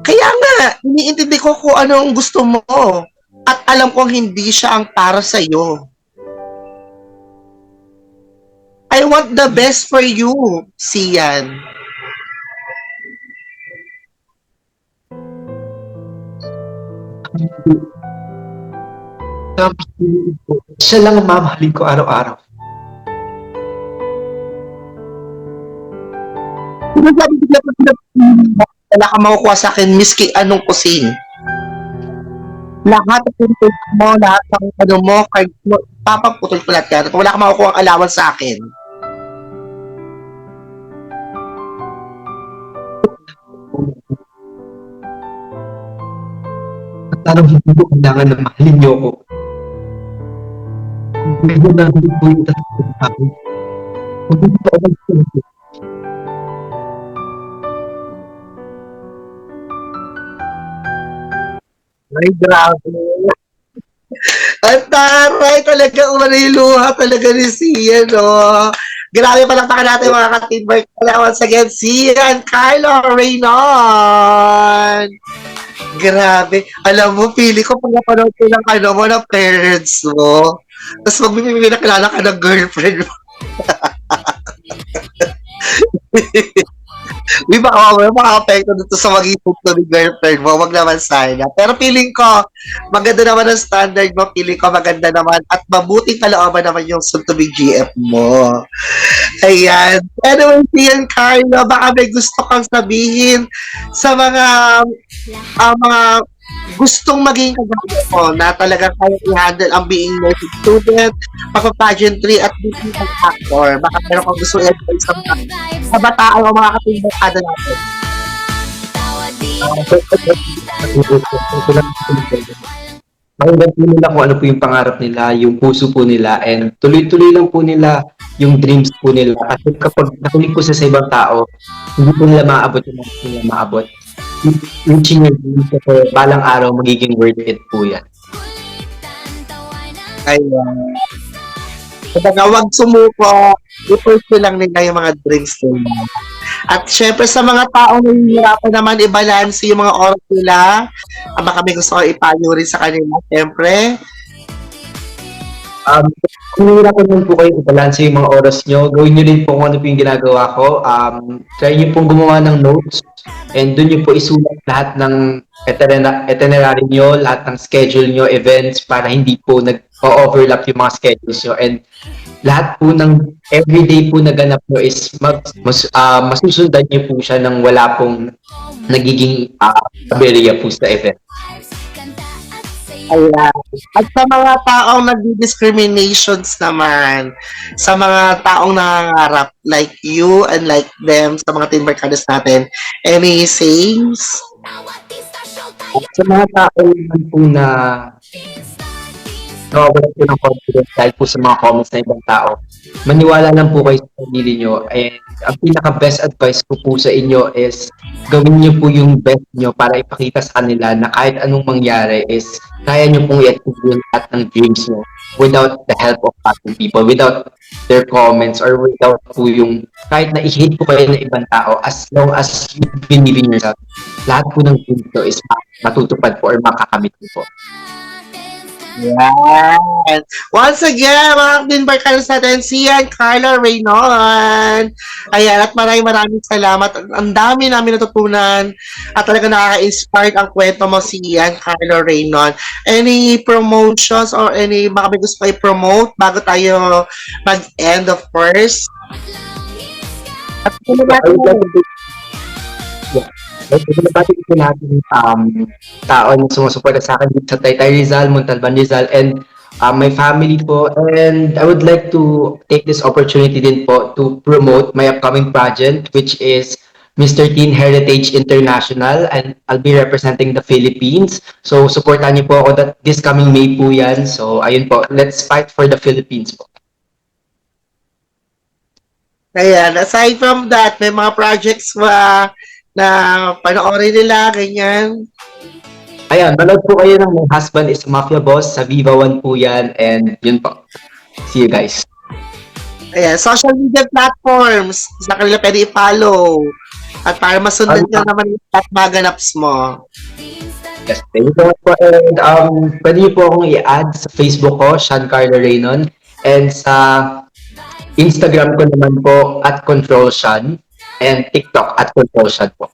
Kaya nga, iniintindi ko kung ano ang gusto mo. At alam kong hindi siya ang para sa'yo. I want the best for you, Sian. Siya lang ang mamahalin ko araw-araw. Wala ka makukuha sa akin, miski anong kusing. Lahat ng pintos mo, lahat ng ano mo, card mo, papaputol ko lahat yan. At wala ka makukuha ang allowance sa akin. At parang hindi ko kailangan na mahalin niyo ako. Medyo na hindi po yung tatapos sa akin. Hindi ko pa ako. Ay, grabe. Ang taray talaga, umano'y luha talaga ni Sian, no? Grabe, palakpakan natin mga ka-teamwork. Once again, Sian Carlo Reynon. Grabe. Alam mo, pili ko pag napanood ko ng ano mo, ng parents mo. Tapos magbibigay na kilala ka ng girlfriend mo. Di ba, may maka-apekto dito sa maging punto ni girlfriend mo, wag naman sana. Pero feeling ko, maganda naman ang standard mo, feeling ko maganda naman, at mabuting kalooban naman yung soon-to-be GF mo. Ayan. Anyway, Sian Carlo, baka may gusto kang sabihin sa mga gustong maging kagaya mo na talagang kaya i-handle ang being nursing student, pagpa-pageantry at being an actor. Baka meron kang gusto i-advise sa mga kabataan o mga katingkada natin. Pakinggan po nila kung ano po yung pangarap nila, yung puso po nila, and tuloy-tuloy lang po nila yung dreams po nila. Kasi kapag nakulit po sa ibang tao, hindi po nila maabot yung mga nila maabot. Reaching your dreams kasi balang araw magiging worth it po yan. Ayan. Kumbaga, wag sumuko. I-pursue lang nila yung mga dreams nila. At syempre sa mga taong nahihirapan naman i-balance yung mga oras nila, baka may gusto ko ipayo rin sa kanila. Syempre, Kung nahihirapan naman po kayo i-balance yung mga oras nyo, gawin nyo rin po kung ano po yung ginagawa ko. Try nyo pong gumawa ng notes and doon nyo po isulat lahat ng itinerary nyo, lahat ng schedule nyo, events, para hindi po nag-overlap yung mga schedules nyo. And lahat po ng everyday po na ganap nyo is masusundan nyo po siya nang wala pong nagiging aberya po sa event. Ayan. At sa mga taong nagdi-discriminations naman, sa mga taong nangangarap like you and like them, sa mga Team Barkadas natin, any sayings? At sa mga tao naman po na nawawalan po ng confidence dahil po sa mga comments ng ibang tao, maniwala lang po kayo sa sarili nyo. And ang pinaka-best advice ko po sa inyo is gawin nyo po yung best nyo para ipakita sa kanila na kahit anong mangyari is kaya nyo pong i-achieve yung lahat ng dreams nyo without the help of other people, without their comments, or without po yung kahit na i-hate po kayo ng ibang tao, as long as you believe in yourself, lahat po ng dreams nyo is matutupad po or makakamit po. Yan. Once again, mga Team Barkadas natin, si Ian Carlo Reynon. Ayan, at maraming salamat. Ang dami namin natutunan at talaga nakaka-inspired ang kwento mo si Ian Carlo Reynon. Any promotions or any, baka may gusto kayo promote bago tayo mag-end of course? At kung I would like to Pinabati ko natin tao na sumusuporta sa akin dito sa Taytay Rizal, Montalban Rizal, and my family po. And I would like to take this opportunity din po to promote my upcoming project, which is Mr. Teen Heritage International, and I'll be representing the Philippines. So, supportan niyo po ako this coming May po yan. So, ayun po, let's fight for the Philippines po. Ayan, aside from that, may mga projects ba na panoorin nila, ganyan? Ayan, manood po kayo ng My Husband is a Mafia Boss sa Viva One po yan, and yun po. See you guys. Ayan, social media platforms na kanila pwede i-follow. At para masundan nyo naman yung at maganaps mo. Yes, thank you so much po. And pwede niyo po akong i-add sa Facebook ko, Sean Carlo Reynon. And sa Instagram ko naman po, @ControlSean. And TikTok, @ControlSean po.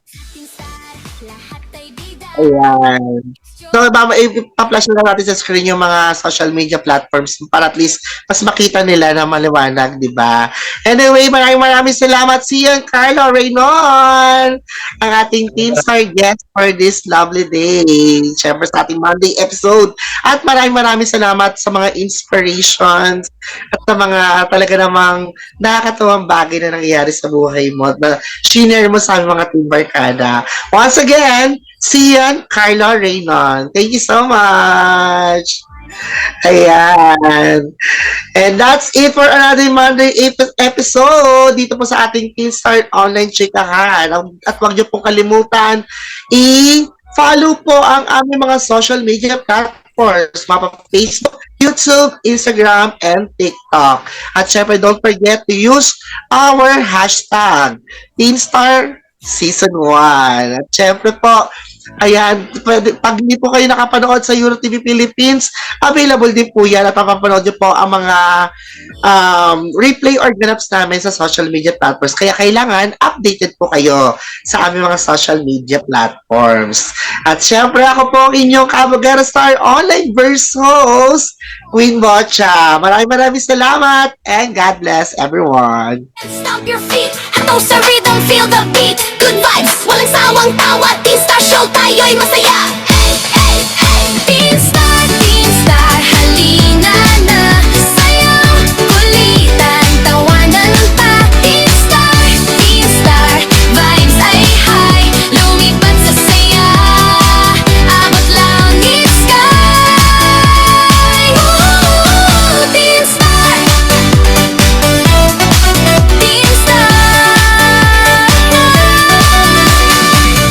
Ayan. So, ipa-flash na natin sa screen yung mga social media platforms para at least mas makita nila na maliwanag, di ba? Anyway, maraming salamat si Ian Carlo Reynon, ang ating Team Star guest for this lovely day. Siyempre sa ating Monday episode. At maraming salamat sa mga inspirations at sa mga talaga namang nakakatuwang bagay na nangyayari sa buhay mo na shinare mo sa aming mga Team Barkada. Once again, si Ian Carlo Reynon. Thank you so much. Ayan. And that's it for another Monday episode dito po sa ating Teen Star Online Chikahan. At huwag niyo pong kalimutan, i-follow po ang aming mga social media platforms, mga Facebook, YouTube, Instagram, and TikTok. At syempre, don't forget to use our hashtag Teen Star Season 1. At syempre po, ayan, pag hindi po kayo nakapanood sa EuroTV Philippines, available din po yan at mapapanood nyo po ang mga replay or ganaps namin sa social media platforms. Kaya kailangan updated po kayo sa aming mga social media platforms. At syempre ako po ang inyong Kabagara Star Online Verse host, Queen Bocha. Maraming salamat and God bless everyone. Stomp your feet, hataw sa rhythm, feel the beat. Good vibes, walang sawang tawa. Teen Star Show, tayo'y masaya. Hey, hey, hey. Teen Star, halina na. Sayaw, kulitan, tawanan pa. Teen Star, vibes ay high. Lumipad sa saya, abot langit sky. Ooh, Teen Star.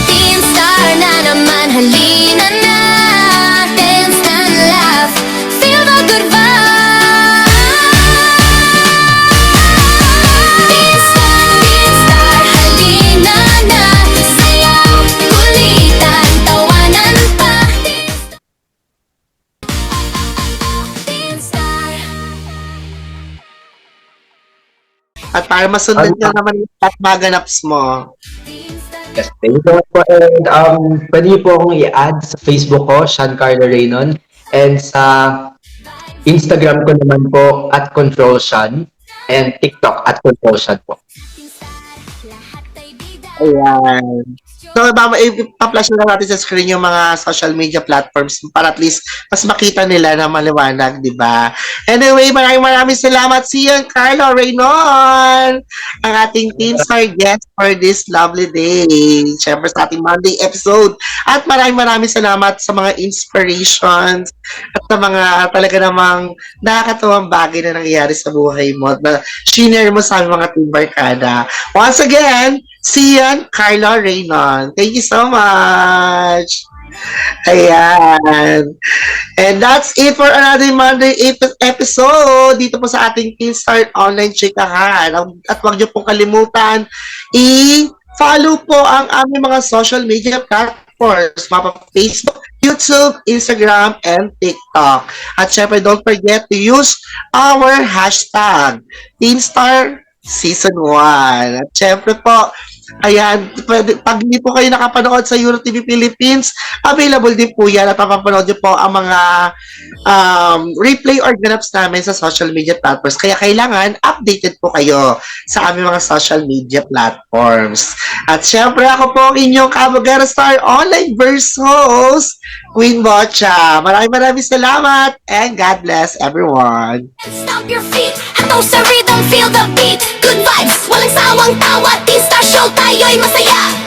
Teen Star na naman, halina na. Dance and laugh, feel the good vibes. Teen Star, halina na. Sayaw, kulitan, tawanan pa. Teen Star. At para masundan nyo naman yung at maganaps mo. Yes, thank you so much po. And pwede niyo po akong i-add sa Facebook ko, Sean Carlo Reynon. And sa Instagram ko naman po, @ControlSean. And TikTok, @ControlSean po. Ayan. So, ipa-flash na natin sa screen yung mga social media platforms para at least mas makita nila na maliwanag, di ba? Anyway, maraming salamat si Carlo Reynon, ang ating Team Star guest for this lovely day. Siyempre sa ating Monday episode. At maraming salamat sa mga inspirations at sa mga talaga namang nakakatuwang bagay na nangyayari sa buhay mo na shinare mo sa aming mga Team Barkada. Once again, si Carlo Reynon. Thank you so much. Ayan. And that's it for another Monday episode dito po sa ating Teen Start Online Chikahan. At huwag niyo pong kalimutan, i-follow po ang aming mga social media platforms, Facebook, YouTube, Instagram, and TikTok. At syempre, don't forget to use our hashtag Teenstar Season 1. At syempre po, ayan, pag hindi po kayo nakapanood sa EuroTV Philippines, available din po yan at mapapanood nyo po ang mga replay or ganaps namin sa social media platforms. Kaya kailangan updated po kayo sa aming mga social media platforms. At syempre ako po ang inyong Kabugera Star Online Verse host, Queen Bocha. Maraming salamat and God bless everyone. Stomp your feet, hataw sa rhythm, feel the beat. Good vibes, walang sawang tawa. Team Star Show, tayo'y masaya.